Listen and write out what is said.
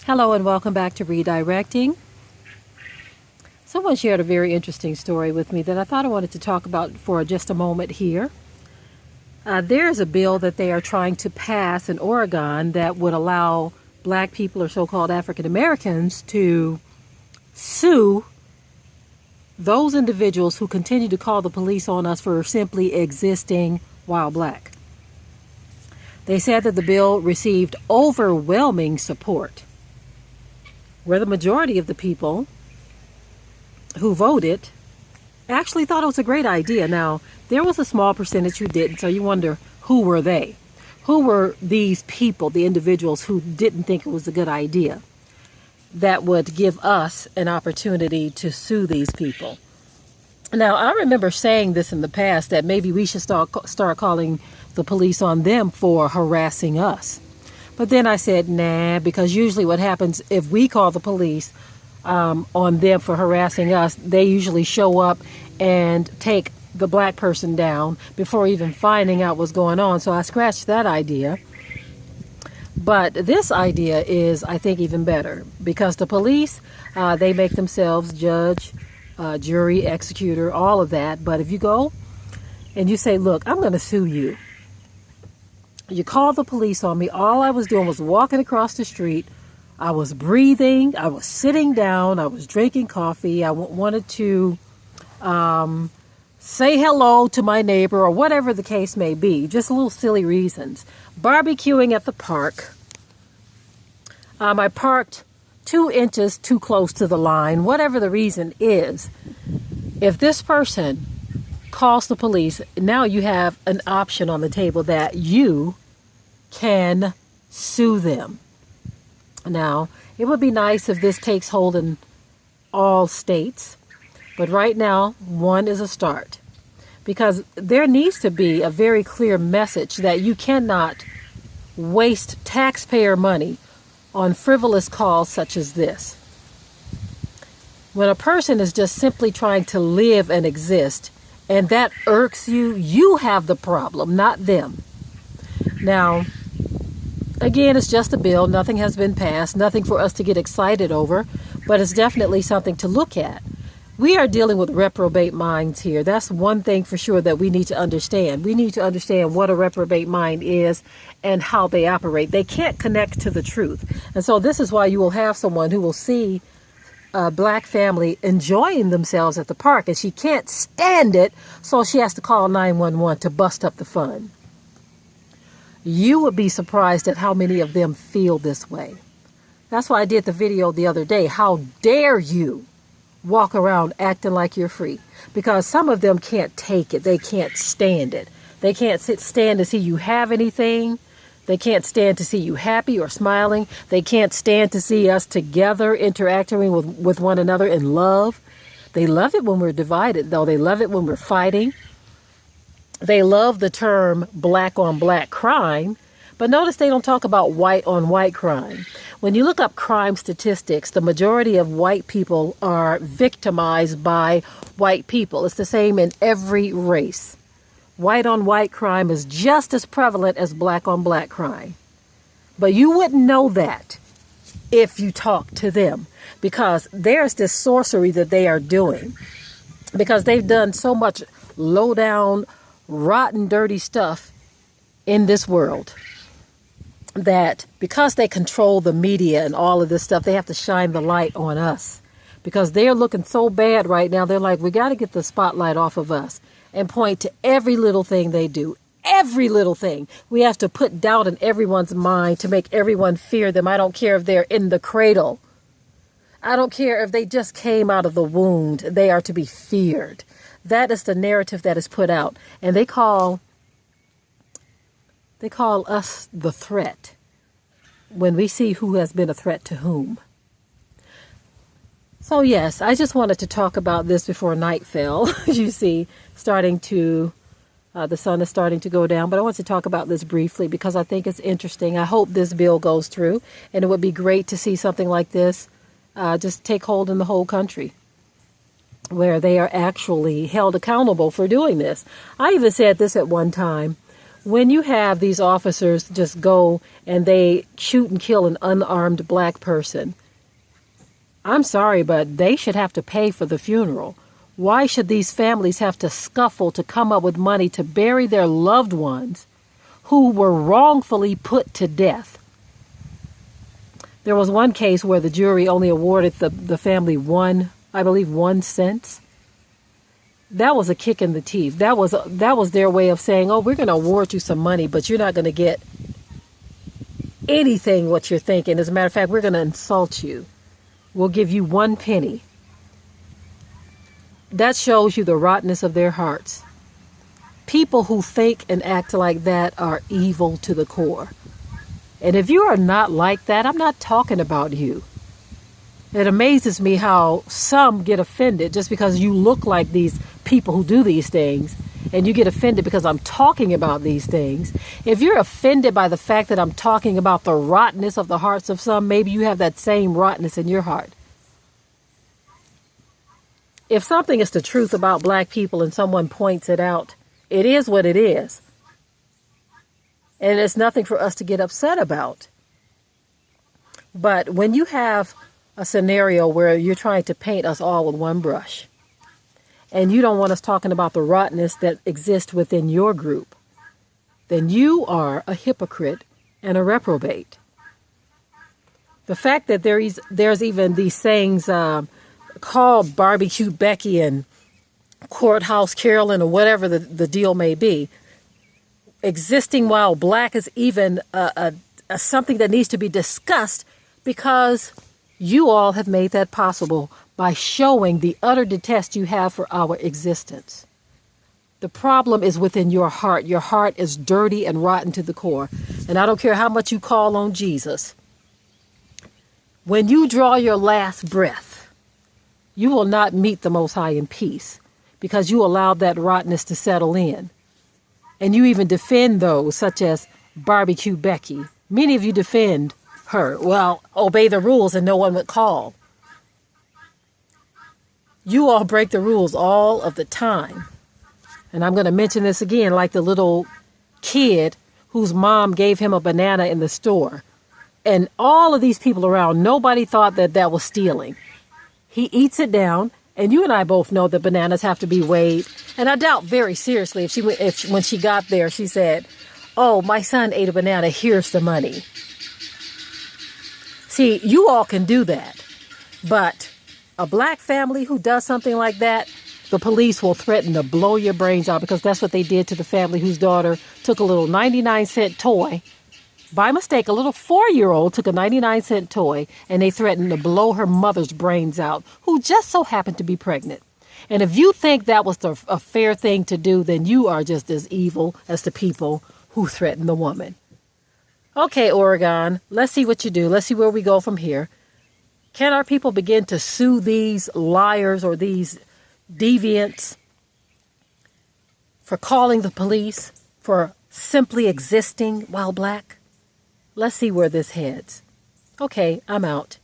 Hello and welcome back to Redirecting. Someone shared a very interesting story with me that I thought I wanted to talk about for just a moment here. There is a bill that they are trying to pass in Oregon that would allow black people or so-called African Americans to sue those individuals who continue to call the police on us for simply existing while black. They said that the bill received overwhelming support, where the majority of the people who voted actually thought it was a great idea. Now, there was a small percentage who didn't, so you wonder, who were they? Who were these people, the individuals who didn't think it was a good idea, that would give us an opportunity to sue these people? Now, I remember saying this in the past, that maybe we should start calling the police on them for harassing us. But then I said, nah, because usually what happens if we call the police on them for harassing us, they usually show up and take the black person down before even finding out what's going on. So I scratched that idea. But this idea is, I think, even better, because the police, they make themselves judge, jury, executor, all of that. But if you go and you say, look, I'm going to sue you. You called the police on me. All I was doing was walking across the street. I was breathing. I was sitting down. I was drinking coffee. I wanted to say hello to my neighbor or whatever the case may be. Just little silly reasons. Barbecuing at the park. I parked 2 inches too close to the line. Whatever the reason is, if this person calls the police, now you have an option on the table that you can sue them. Now, it would be nice if this takes hold in all states, but right now, one is a start, because there needs to be a very clear message that you cannot waste taxpayer money on frivolous calls such as this. When a person is just simply trying to live and exist, and that irks you, you have the problem, not them. Now, again, it's just a bill. Nothing has been passed. Nothing for us to get excited over. But it's definitely something to look at. We are dealing with reprobate minds here. That's one thing for sure that we need to understand. We need to understand what a reprobate mind is and how they operate. They can't connect to the truth. And so this is why you will have someone who will see a black family enjoying themselves at the park, and she can't stand it, so she has to call 911 to bust up the fun. You would be surprised at how many of them feel this way. That's why I did the video the other day. How dare you walk around acting like you're free? Because some of them can't take it. They can't stand it. They can't stand to see you have anything. They can't stand to see you happy or smiling. They can't stand to see us together interacting with one another in love. They love it when we're divided, though. They love it when we're fighting. They love the term black on black crime, but notice they don't talk about white on white crime. When you look up crime statistics, the majority of white people are victimized by white people. It's the same in every race. White on white crime is just as prevalent as black on black crime. But you wouldn't know that if you talk to them, because there's this sorcery that they are doing, because they've done so much low down, rotten, dirty stuff in this world, that because they control the media and all of this stuff, they have to shine the light on us, because they're looking so bad right now. They're like, we got to get the spotlight off of us and point to every little thing they do. Every little thing. We have to put doubt in everyone's mind to make everyone fear them. I don't care if they're in the cradle. I don't care if they just came out of the wound. They are to be feared. That is the narrative that is put out. And they call us the threat when we see who has been a threat to whom. So yes, I just wanted to talk about this before night fell. As you see, the sun is starting to go down. But I want to talk about this briefly because I think it's interesting. I hope this bill goes through, and it would be great to see something like this just take hold in the whole country, where they are actually held accountable for doing this. I even said this at one time. When you have these officers just go and they shoot and kill an unarmed black person, I'm sorry, but they should have to pay for the funeral. Why should these families have to scuffle to come up with money to bury their loved ones who were wrongfully put to death? There was one case where the jury only awarded the family one cent. That was a kick in the teeth. That was their way of saying, oh, we're going to award you some money, but you're not going to get anything what you're thinking. As a matter of fact, we're going to insult you. We'll give you 1 penny. That shows you the rottenness of their hearts. People who think and act like that are evil to the core. And if you are not like that, I'm not talking about you. It amazes me how some get offended just because you look like these people who do these things, and you get offended because I'm talking about these things. If you're offended by the fact that I'm talking about the rottenness of the hearts of some, maybe you have that same rottenness in your heart. If something is the truth about black people and someone points it out, it is what it is. And it's nothing for us to get upset about. But when you have a scenario where you're trying to paint us all with one brush, and you don't want us talking about the rottenness that exists within your group, then you are a hypocrite and a reprobate. The fact that there's even these sayings called Barbecue Becky and Courthouse Carolyn or whatever the deal may be, existing while black is even a something that needs to be discussed, because you all have made that possible by showing the utter detest you have for our existence. The problem is within your heart. Your heart is dirty and rotten to the core. And I don't care how much you call on Jesus. When you draw your last breath, you will not meet the Most High in peace, because you allowed that rottenness to settle in. And you even defend those such as Barbecue Becky. Many of you defend her. Well, obey the rules and no one would call. You all break the rules all of the time. And I'm going to mention this again, like the little kid whose mom gave him a banana in the store. And all of these people around, nobody thought that that was stealing. He eats it down. And you and I both know that bananas have to be weighed. And I doubt very seriously if when she got there, she said, oh, my son ate a banana, here's the money. See, you all can do that. But a black family who does something like that, the police will threaten to blow your brains out, because that's what they did to the family whose daughter took a little 99-cent toy. By mistake, a little 4-year-old took a 99-cent toy, and they threatened to blow her mother's brains out, who just so happened to be pregnant. And if you think that was a fair thing to do, then you are just as evil as the people who threatened the woman. Okay, Oregon, let's see what you do. Let's see where we go from here. Can our people begin to sue these liars or these deviants for calling the police, for simply existing while black? Let's see where this heads. Okay, I'm out.